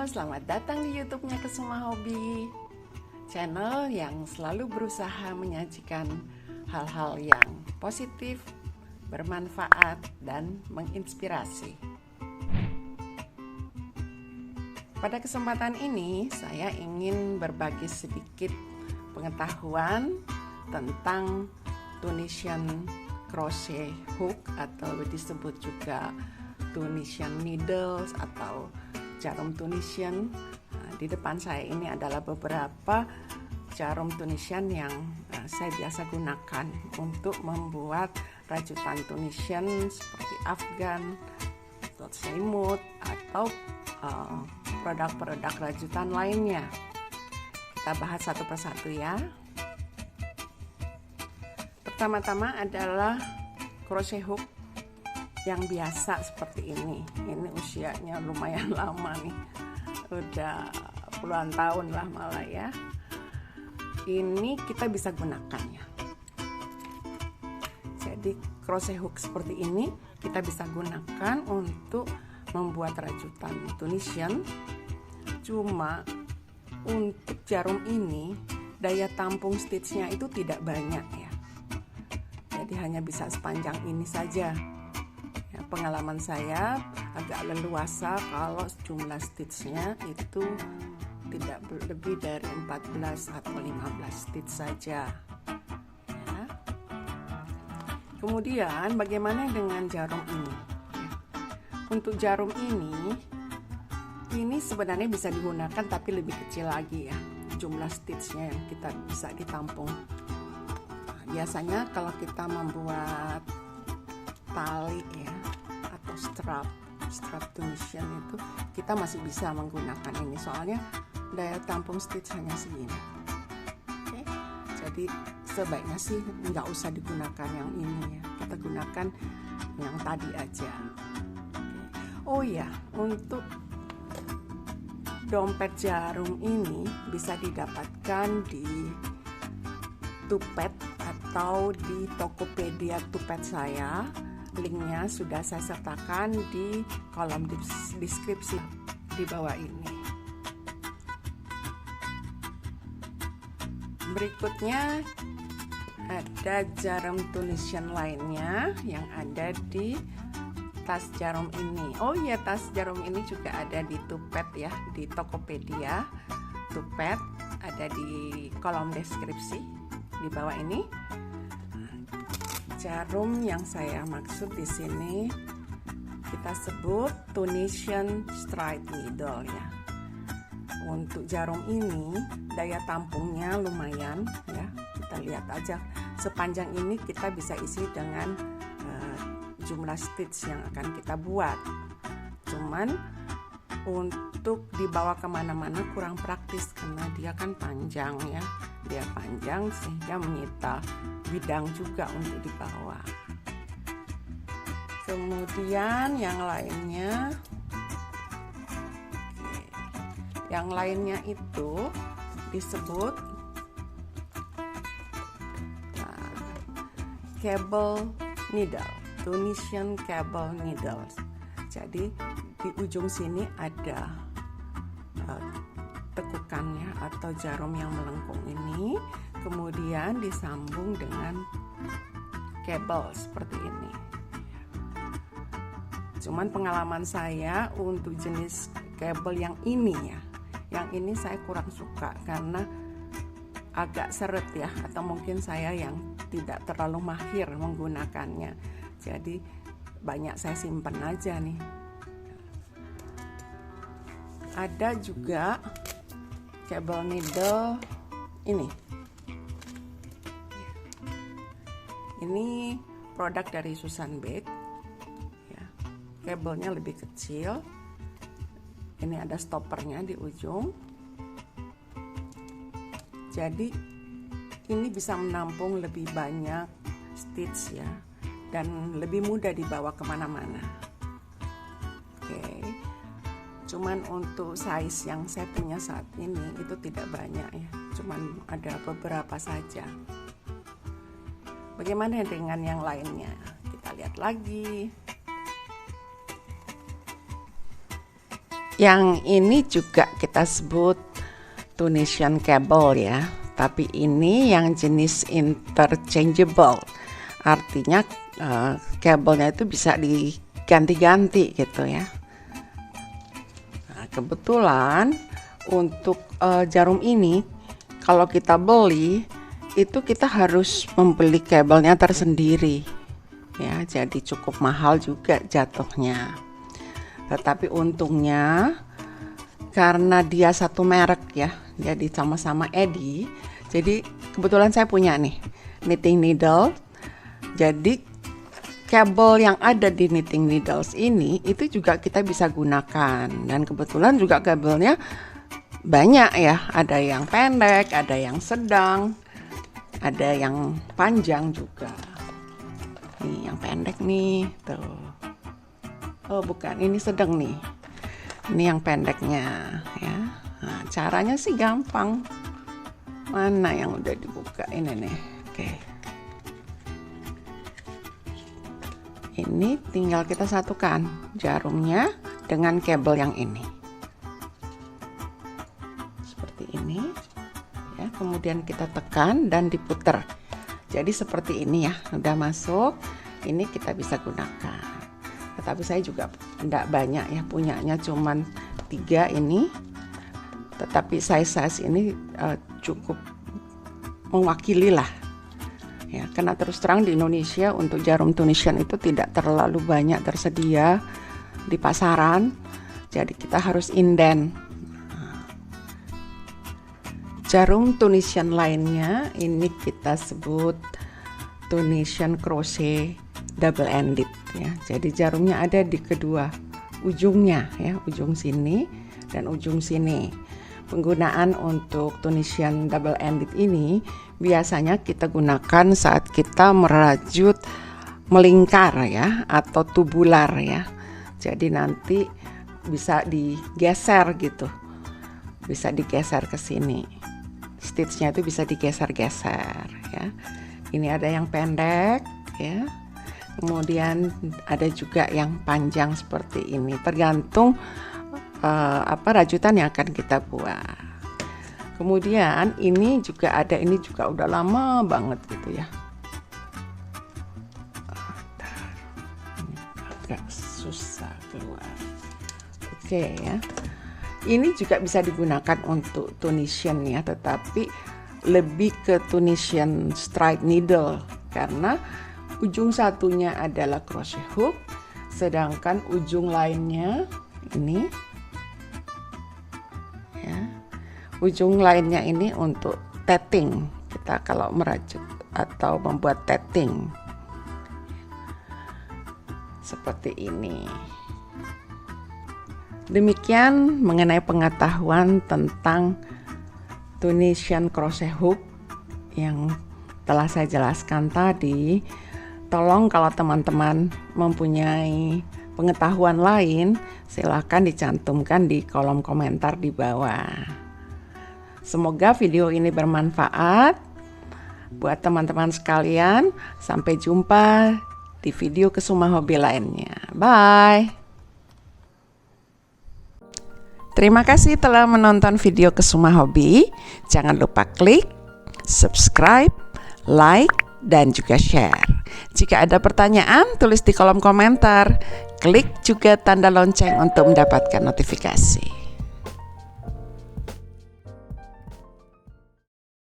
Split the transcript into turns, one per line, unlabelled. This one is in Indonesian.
Halo, selamat datang di YouTube-nya Kesuma Hobi, channel yang selalu berusaha menyajikan hal-hal yang positif, bermanfaat, dan menginspirasi. Pada kesempatan ini, saya ingin berbagi sedikit pengetahuan tentang Tunisian crochet hook atau disebut juga Tunisian needles atau jarum Tunisian. Di depan saya ini adalah beberapa jarum Tunisian yang saya biasa gunakan untuk membuat rajutan Tunisian seperti afghan, selimut, atau produk-produk rajutan lainnya. Kita bahas satu persatu ya. Pertama-tama adalah crochet hook yang biasa seperti ini. Ini usianya lumayan lama nih, udah puluhan tahun lah malah ya. Ini kita bisa gunakan ya. Jadi crochet hook seperti ini kita bisa gunakan untuk membuat rajutan Tunisian. Cuma untuk jarum ini daya tampung stitchnya itu tidak banyak ya. Jadi hanya bisa sepanjang ini saja. Pengalaman saya agak leluasa kalau jumlah stitchnya itu tidak lebih dari 14 atau 15 stitch saja ya. Kemudian bagaimana dengan jarum ini? Untuk jarum ini sebenarnya bisa digunakan tapi lebih kecil lagi ya jumlah stitchnya yang kita bisa ditampung. Biasanya kalau kita membuat tali ya, strap Tunisian itu kita masih bisa menggunakan ini, soalnya daya tampung stitch hanya segini. Oke. Jadi sebaiknya sih nggak usah digunakan yang ini ya, kita gunakan yang tadi aja. Oke. Oh ya, untuk dompet jarum ini bisa didapatkan di Tupet atau di Tokopedia Tupet saya. Linknya sudah saya sertakan di kolom deskripsi di bawah ini. Berikutnya ada jarum Tunisian lainnya yang ada di tas jarum ini. Oh iya, tas jarum ini juga ada di Tupet ya, di Tokopedia Tupet, ada di kolom deskripsi di bawah ini. Jarum yang saya maksud di sini kita sebut Tunisian straight needle ya. Untuk jarum ini daya tampungnya lumayan ya. Kita lihat aja, sepanjang ini kita bisa isi dengan jumlah stitch yang akan kita buat. Cuman untuk dibawa kemana-mana kurang praktis karena dia kan panjang ya. Dia panjang sehingga menyita bidang juga untuk dibawa. Kemudian yang lainnya itu disebut cable needle, Tunisian cable needles. Jadi di ujung sini ada tekukannya atau jarum yang melengkung ini, kemudian disambung dengan kabel seperti ini. Cuman pengalaman saya untuk jenis kabel yang ini ya, yang ini saya kurang suka karena agak seret ya, atau mungkin saya yang tidak terlalu mahir menggunakannya. Jadi banyak saya simpan aja nih. Ada juga cable needle ini. Ini produk dari Susan Bake ya. Kabelnya lebih kecil. Ini ada stoppernya di ujung. Jadi ini bisa menampung lebih banyak stitch ya, dan lebih mudah dibawa kemana-mana. Oke. Cuman untuk size yang saya punya saat ini itu tidak banyak ya, cuman ada beberapa saja. Bagaimana dengan yang lainnya? Kita lihat lagi. Yang ini juga kita sebut Tunisian cable ya, tapi ini yang jenis interchangeable, artinya kabelnya itu bisa diganti-ganti gitu ya. Nah, kebetulan untuk jarum ini kalau kita beli itu kita harus membeli kabelnya tersendiri ya, jadi cukup mahal juga jatuhnya. Tetapi untungnya karena dia satu merek ya, jadi sama-sama Eddy, jadi kebetulan saya punya nih knitting needle. Jadi kabel yang ada di knitting needles ini itu juga kita bisa gunakan, dan kebetulan juga kabelnya banyak ya, ada yang pendek, ada yang sedang, ada yang panjang juga. Nih yang pendek nih tuh. Oh bukan, ini sedang nih. Ini yang pendeknya ya. Nah, caranya sih gampang. Mana yang udah dibuka ini nih. Oke. Ini tinggal kita satukan jarumnya dengan kabel yang ini. Seperti ini. Ya, kemudian kita tekan dan diputer. Jadi seperti ini ya, udah masuk. Ini kita bisa gunakan. Tetapi saya juga tidak banyak ya, punyanya cuman 3 ini. Tetapi size ini cukup mewakili lah. Ya, karena terus terang di Indonesia untuk jarum Tunisian itu tidak terlalu banyak tersedia di pasaran. Jadi kita harus inden. Jarum Tunisian lainnya ini kita sebut Tunisian crochet double ended ya. Jadi jarumnya ada di kedua ujungnya ya, ujung sini dan ujung sini. Penggunaan untuk Tunisian double ended ini biasanya kita gunakan saat kita merajut melingkar ya, atau tubular ya. Jadi nanti bisa digeser gitu, bisa digeser ke sini. Stitchnya itu bisa digeser-geser ya. Ini ada yang pendek ya, kemudian ada juga yang panjang seperti ini, tergantung rajutan yang akan kita buat. Kemudian ini juga ada, ini juga udah lama banget gitu ya. Ini agak susah keluar. Oke ya. Ini juga bisa digunakan untuk Tunisian ya, tetapi lebih ke Tunisian straight needle karena ujung satunya adalah crochet hook, sedangkan ujung lainnya ini ya, ujung lainnya ini untuk tetting. Kita kalau merajut atau membuat tetting seperti ini. Demikian mengenai pengetahuan tentang Tunisian crochet hook yang telah saya jelaskan tadi. Tolong kalau teman-teman mempunyai pengetahuan lain, silakan dicantumkan di kolom komentar di bawah. Semoga video ini bermanfaat buat teman-teman sekalian. Sampai jumpa di video Kesuma Hobi lainnya. Bye. Terima kasih telah menonton video Kesuma Hobi. Jangan lupa klik subscribe, like, dan juga share. Jika ada pertanyaan, tulis di kolom komentar. Klik juga tanda lonceng untuk mendapatkan notifikasi.